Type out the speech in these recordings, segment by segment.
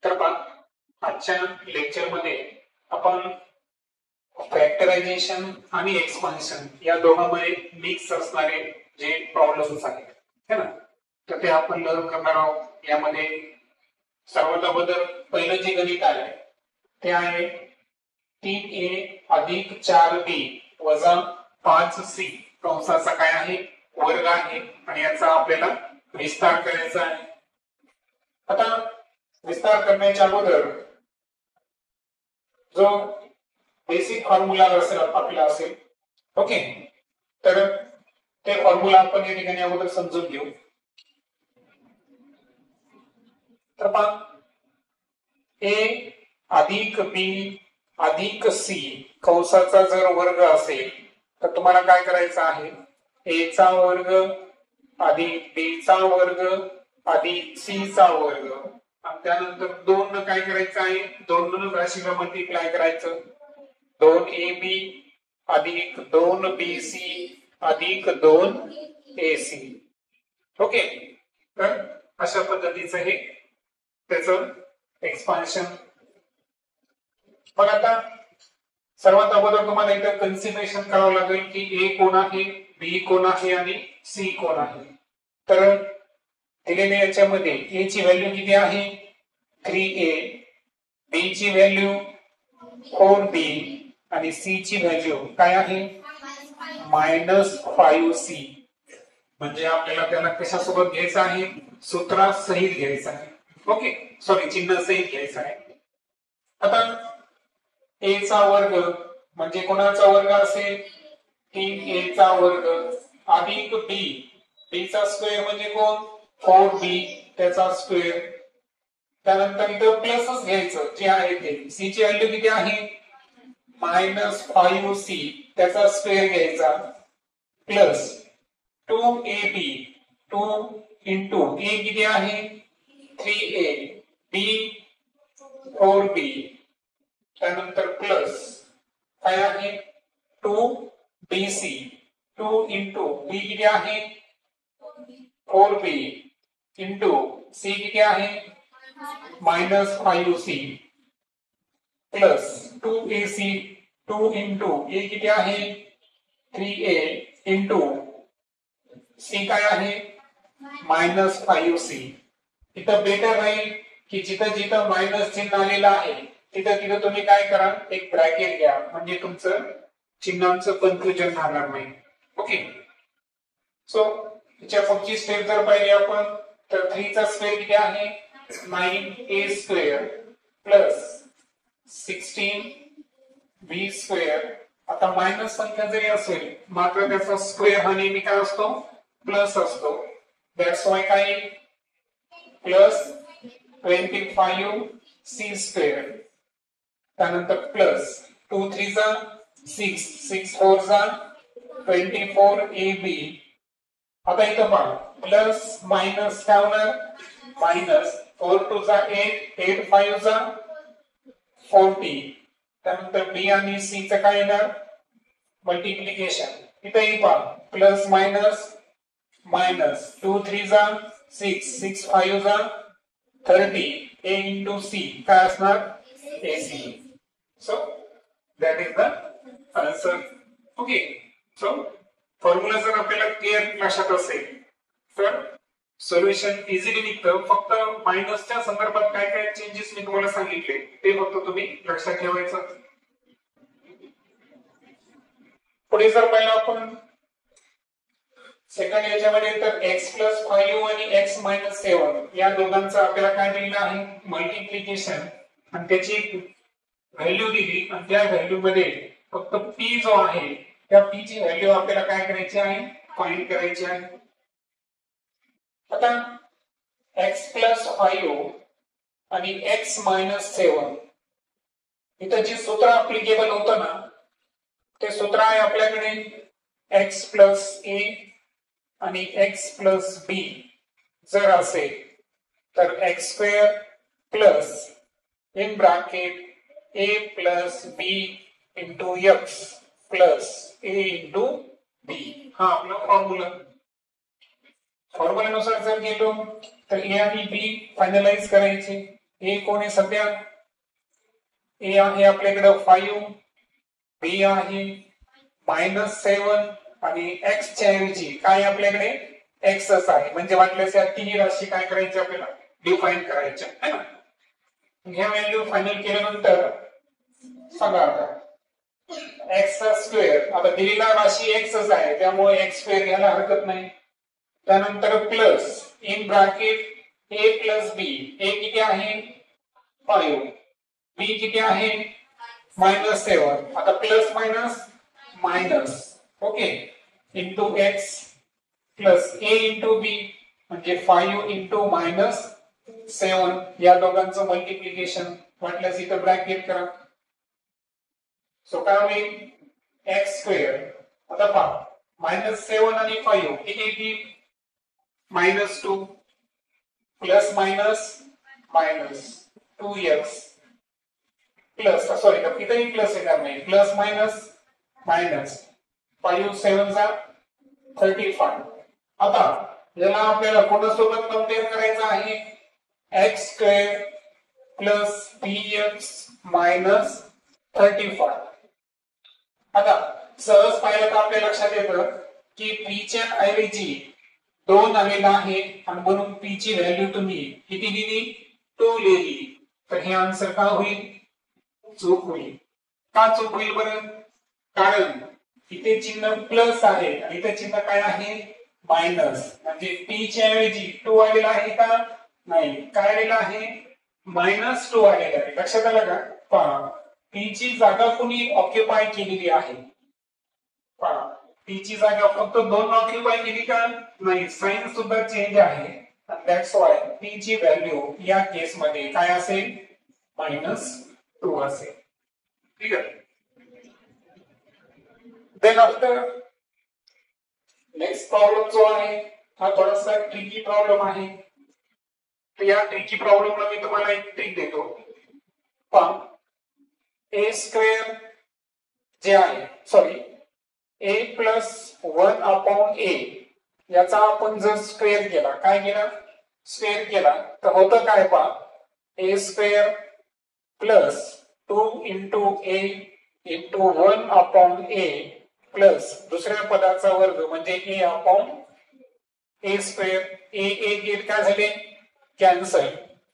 तर आजच्या लेक्चरमध्ये आपण फॅक्टरायझेशन आणि एक्सपान्शन या दोघांमध्ये मिक्स असणारे जे प्रॉब्लेम्स आहेत है ना, तर ते आपण लर्न करणार आहोत. यामध्ये सर्वात अगोदर पहिलं जे गणित आहे ते आहे 3a अधिक 4b वजा 5c कंसाचा काय आहे वर्ग आहे आणि याचा आपल्याला विस्तार करायचा आहे. आता विस्तार करण्याच्या अगोदर जो बेसिक फॉर्म्युला आपला असेल ओके, तर ते फॉर्म्युला आपण या ठिकाणी अगोदर समजून घेऊ. तर पहा a अधिक b अधिक c कंसाचा जर वर्ग असेल तर तुम्हाला काय करायचं आहे, a चा वर्ग अधिक b चा वर्ग अधिक c चा वर्ग आणि त्यानंतर 2 न काय करायचं आहे, 2 न राशीला मल्टिप्लाय करायचं. 2ab अधिक 2bc अधिक 2ac ओके. तर अशा पद्धतीचं हे त्याचं एक्सपान्शन. पण आता सर्वात अगोदर तुम्हाला इथं कन्सिडरेशन करावं लागेल की a कोण आहे, b कोण आहे आणि c कोण आहे. तर दिलेल्या याच्यामध्ये a ची व्हॅल्यू किती आहे 3a, b ची व्हॅल्यू 4b आणि c ची व्हॅल्यू काय आहे -5c. म्हणजे आपल्याला त्याला कशासोबत घ्यायचं आहे, सूत्रासहित घ्यायचं आहे ओके, सॉरी चिन्ह सहित घ्यायचं आहे. आता a चा वर्ग म्हणजे कोणाचा वर्ग असेल 3a चा वर्ग अधिक b चा स्क्वेअर म्हणजे कोण 4b त्याचा स्क्वेअर. त्यानंतर इथं प्लसच घ्यायचं जे आहे ते. c ची व्हॅल्यू किती आहे -5c त्याचा स्क्वेअर घ्यायचा प्लस 2ab 2 इंटू a किती आहे 3a b 4b त्यानंतर प्लस काय आहे 2bc 2 इंटू b किती आहे 4b इंटू c किती आहे -5c plus 2ac 2 into a किती आहे 3a इंटू c काय आहे -5c. इथं बेटर राहील की जिथं जिथं मायनस चिन्ह आलेलं आहे तिथं तिथं तुम्ही काय करा एक ब्रॅकेट घ्या, म्हणजे तुमचं चिन्हांचं कन्फ्युजन राहणार नाही ओके. सो त्याच्या पुढची स्टेप जर पाहिली आपण तर 3 चा स्क्वेअर किती आहे 9a square plus 16b square. आता मायनस संख्या जरी असेल मात्र त्याचा स्क्वेअर हा नेहमी काय असतो प्लस असतो. दॅट्स वाय काय प्लस 25c स्क्वेअर. त्यानंतर प्लस 2 3 जा 6 6 4 जा 24ab. आता इथं पहा प्लस मायनस काय होणार मायनस 4 2 जा 8 8 5 जा 40. त्यानंतर b आणि c चं काय येणार मल्टिप्लिकेशन. इथेही पहा प्लस मायनस मायनस 2 3 जा 6 6 5 जा 30 a into c काय असणार ac. So that is the answer okay. So formula जर आपल्याला क्लिअर लक्षात असेल तर सोल्युशन इझिली निघतं. फक्त मायनसच्या संदर्भात काय काय चेंजेस मी तुम्हाला सांगितले ते फक्त तुम्ही लक्षात ठेवायचं. पुढे जर पाहिलं आपण सेकंड याच्यामध्ये तर x+5 आणि x-7 या दोघांचं आपल्याला काय दिलेलं आहे मल्टिप्लिकेशन आणि त्याची व्हॅल्यू दिली आणि त्या व्हॅल्यू मध्ये फक्त p जो आहे त्या p ची व्हॅल्यू आपल्याला काय करायची आहे फाइंड करायची आहे. आता x+5 आणि x-7 इथं जे सूत्र ऍप्लिकेबल होतं ना ते सूत्र आहे आपल्याकडे x+a आणि x+b जर असेल तर x² plus in bracket a plus b into x plus a into b. हा आपला फॉर्म्युला. फॉर्म्युल्यानुसार जर गेलो तर a आणि b फायनलाइज करायचे. ए कोण आहे सध्या? ए आहे आपल्याकडे 5, बी आहे -7 आणि एक्स च्या ऐवजी काय आपल्याकडे एक्सच आहे. म्हणजे वाटल्यास या तिन्ही राशी काय करायची आपल्याला डिफाइन करायच्या है ना. ह्या व्हॅल्यू फायनल केल्यानंतर सांगा आता एक्स स्क्वेअर, आता दिलेला राशी एक्सच आहे त्यामुळे एक्स स्क्वेअर घ्यायला हरकत नाही. त्यानंतर plus in bracket A plus B, A किती आहे 5, बी किती आहे -7, आता plus minus minus okay into X plus A into B म्हणजे 5 इंटू -7 या दोघांचं मल्टिप्लिकेशन वाटल्यास इथं ब्रॅकेट करा. सो काय होईल एक्स स्क्वेअर, आता पहा -7 आणि 5 किती येतील -2 plus minus minus 2x plus sorry इथेही प्लस येणार नाही, प्लस मायनस मायनस 5 7 चा 35. आता याला आपल्याला कोणासोबत कंपेअर करायचं आहे x square plus bx minus 35. आता सहज पाहिलं तर आपल्या लक्षात येतं की p च्या ऐवजी 2 आलेला आहे आणि म्हणून p ची व्हॅल्यू तुम्ही किती दिली 2 लिहिली. तर हे आन्सर का होईल चूक होईल. का चूक होईल बरं? कारण इथे चिन्ह प्लस आहे आणि इथे चिन्ह काय आहे मायनस, म्हणजे p च्या ऐवजी 2 आलेला आहे का नाही, काय आलेला आहे -2 आलेला आहे. लक्षात आलं का? पहा p ची जागा कोणी ऑक्युपाय केलेली आहे, पहा p ची जागा फक्त 2 ऑक्युपाय केली का नाही, साइन सुद्धा चेंज आहे. दॅट्स व्हाय p ची व्हॅल्यू या केस मध्ये काय असेल -2 असेल. ठीक आहे. देन आफ्टर नेक्स्ट प्रॉब्लेम जो आहे हा थोडासा ट्रिकी प्रॉब्लेम आहे. तर या ट्रिकी प्रॉब्लेमला मी तुम्हाला एक ट्रिक देतो. पहा ए स्क्वेअर जे आहे सॉरी a प्लस 1 अपॉन ए याचा आपण जर स्क्वेअर केला, काय केला स्क्वेअर केला तर होतं काय पहा a square plus 2 into A into 1 upon A plus दुसऱ्या पदाचा वर्ग म्हणजे ए अपॉन ए स्क्वेअर. ए गेट काय झाले कॅन्सल.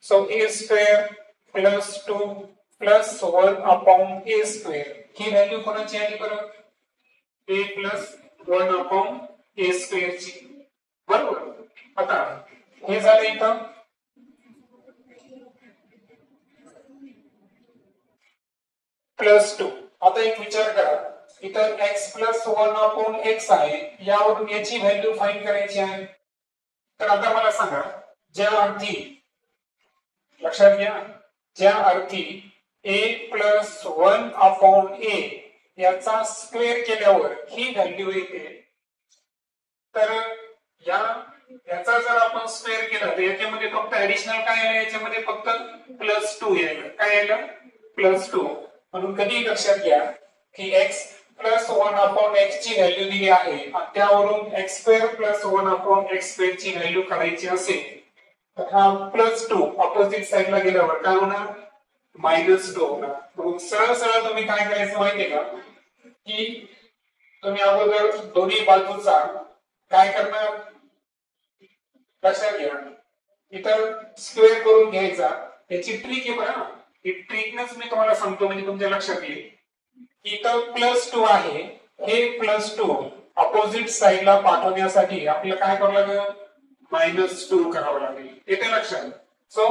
सो ए स्क्वेअर प्लस 2 प्लस 1 अपॉन ए स्क्वेअर ही व्हॅल्यू कोणाची आली बरं ए प्लस 1 अपॉन ए स्क्वेअर ची. बरोबर. आता हे झालं इथं +2. आता एक विचार करा इथं x प्लस 1 अपॉन x आहे, यावरून याची व्हॅल्यू फाइंड करायची आहे. तर आता मला सांगा ज्या अर्थी लक्षात घ्या ज्या अर्थी a प्लस 1 अपॉन a याचा स्क्वेअर केल्यावर ही व्हॅल्यू येते, तर याचा जर आपण स्क्वेअर केला तर याच्यामध्ये फक्त ऍडिशनल काय आलं, याच्यामध्ये फक्त +2 येईल. काय आलं +2. म्हणून कधी लक्षात घ्या की x प्लस 1 अपॉन x ची व्हॅल्यू दिली आहे आणि त्यावरून x square plus 1 upon x square ची व्हॅल्यू काढायची असेल तर हा +2 ऑपोजिट साइडला गेल्यावर काय होणार -2 होणार. म्हणून सरळ सरळ तुम्ही काय करायचं माहितीये का की तुम्ही अगोदर दोन्ही बाजूचा काय करणार लक्षात घ्या इथं स्क्वेअर करून घ्यायचा. याची ट्रिक आहे बघा, ही ट्रिकनेच मी तुम्हाला सांगतो म्हणजे तुमच्या लक्षात येईल. इथं +2 आहे, हे +2 ऑपोजिट साइडला पाठवण्यासाठी आपल्याला काय करावं लागेल -2 करावं लागेल. येते लक्षात. सो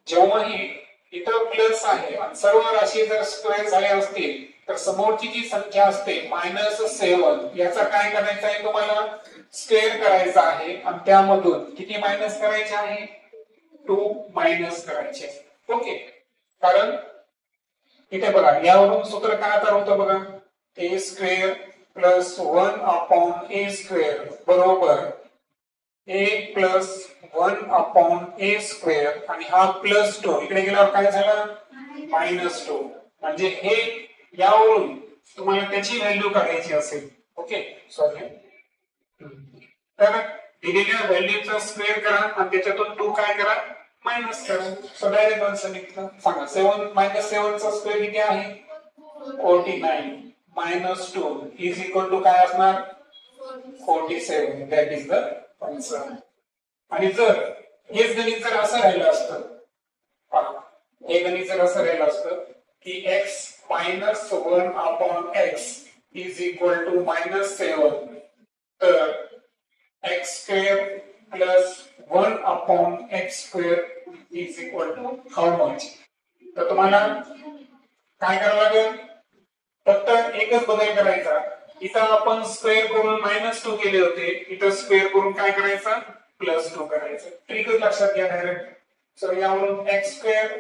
जेव्हाही इथं प्लस आहे आणि सर्व राशी जर स्क्वेअर झाले असतील तर समोरची जी संख्या असते -7 याचा काय करायचं आहे तुम्हाला स्क्वेअर करायचा आहे आणि त्यामधून किती मायनस करायचे आहे 2 मायनस करायचे. ओके. कारण इथे बघा यावरून सूत्र काय तयार होतं बघा a square plus 1 upon A square बरोबर a plus 1 upon A square आणि हा +2 इकडे गेल्यावर काय झालं -2. म्हणजे हे यावरून तुम्हाला त्याची व्हॅल्यू काढायची असेल. Okay sorry. तर दिलेल्या व्हॅल्यूचा स्क्वेअर करा आणि त्याच्यातून 2 काय करा मायनस करा. सो डायरेक्ट आन्सर निघतं. सांगा 7 मायनस 7 चा स्क्वेअर किती आहे 49 मायनस 2 इज इक्वल टू काय असणार 47. That is the answer. आणि जर हेच गणित जर असं राहिलं असतं पहा हे गणित जर असं राहिलं असतं की x minus 1 upon x is equal to minus 7 तर x square plus 1 upon x square is equal to how much. तर तुम्हाला काय करावं लागेल फक्त एकच बदल करायचा. इथं आपण स्क्वेअर करून -2 केले होते इथं स्क्वेअर करून काय करायचं +2 करायचं. ट्रिकच लक्षात घ्या डायरेक्ट. सो यावरून x square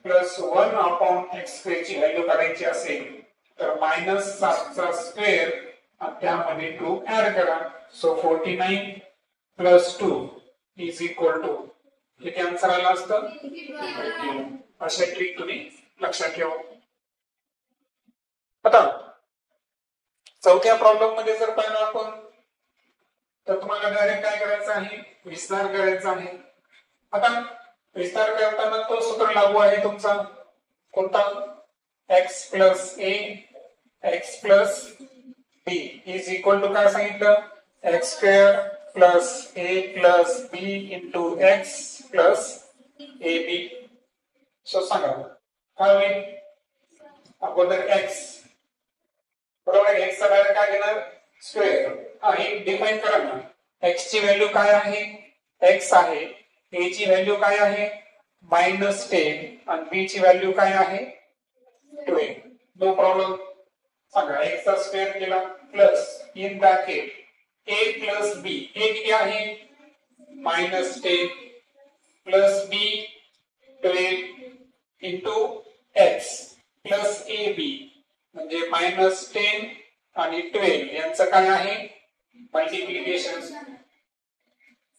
plus 1 upon x square ची व्हॅल्यू काढायची असेल तर -7 चा स्क्वेअर आणि त्यामध्ये 2 ऍड करा. So 49 plus 2 is equal to किती आन्सर आला असतं 50. अशा ट्रिक तुम्ही लक्षात ठेवा. आता चौथ्या प्रॉब्लेम मध्ये जर पाहिलं आपण तर तुम्हाला डायरेक्ट काय करायचं आहे विस्तार करायचा आहे. आता विस्तार करताना तो सूत्र लागू आहे तुमचा कोणता x plus a x plus b is equal to काय सांगितलं x square plus a plus b into x plus ab. So सांगा काय होईल अगोदर x बरोबर आहे x चा डायरेक्ट काय घेणार स्क्वेअर. हे डिफाइन करा ना x ची व्हॅल्यू काय आहे x आहे a ची व्हॅल्यू काय आहे -10 आणि b ची व्हॅल्यू काय आहे 12. No problem. सांगा x चा स्क्वेअर केला plus in bracket a plus b a किती आहे -10 plus b 12 into x plus ab म्हणजे -10 आणि 12 यांचं काय आहे मल्टिप्लिकेशन.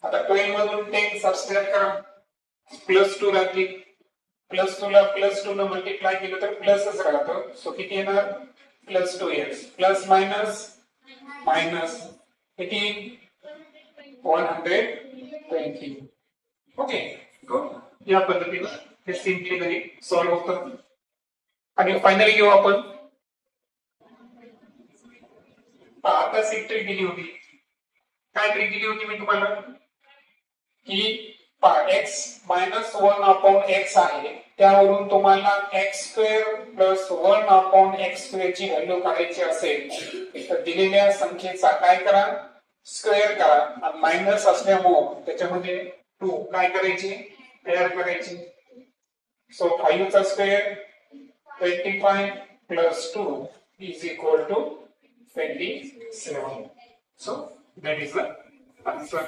आता 12 मधून 10 सबट्रॅक्ट करा +2 राहते +2 ला +2 ने मल्टिप्लाय केलं तर प्लसच राहतं. सो किती येणार +2x प्लस मायनस मायनस किती 120. Okay good. या पद्धतीने हे सिंपली घरी सॉल्व्ह होतं. आणि फायनली घेऊ आपण आता एक ट्रिक दिली होती. काय ट्रिक दिली होती मी तुम्हाला की x -1 अपॉन x आहे त्यावरून तुम्हाला x square plus 1 upon x square ची व्हॅल्यू काढायची असेल तर दिलेल्या संख्येचा काय करा स्क्वेअर करा आणि मायनस असल्यामुळे त्याच्यामध्ये 2 काय करायचे ऍड करायचे. सो 5 चा square 25 plus 2 is equal to 27. So that is the answer.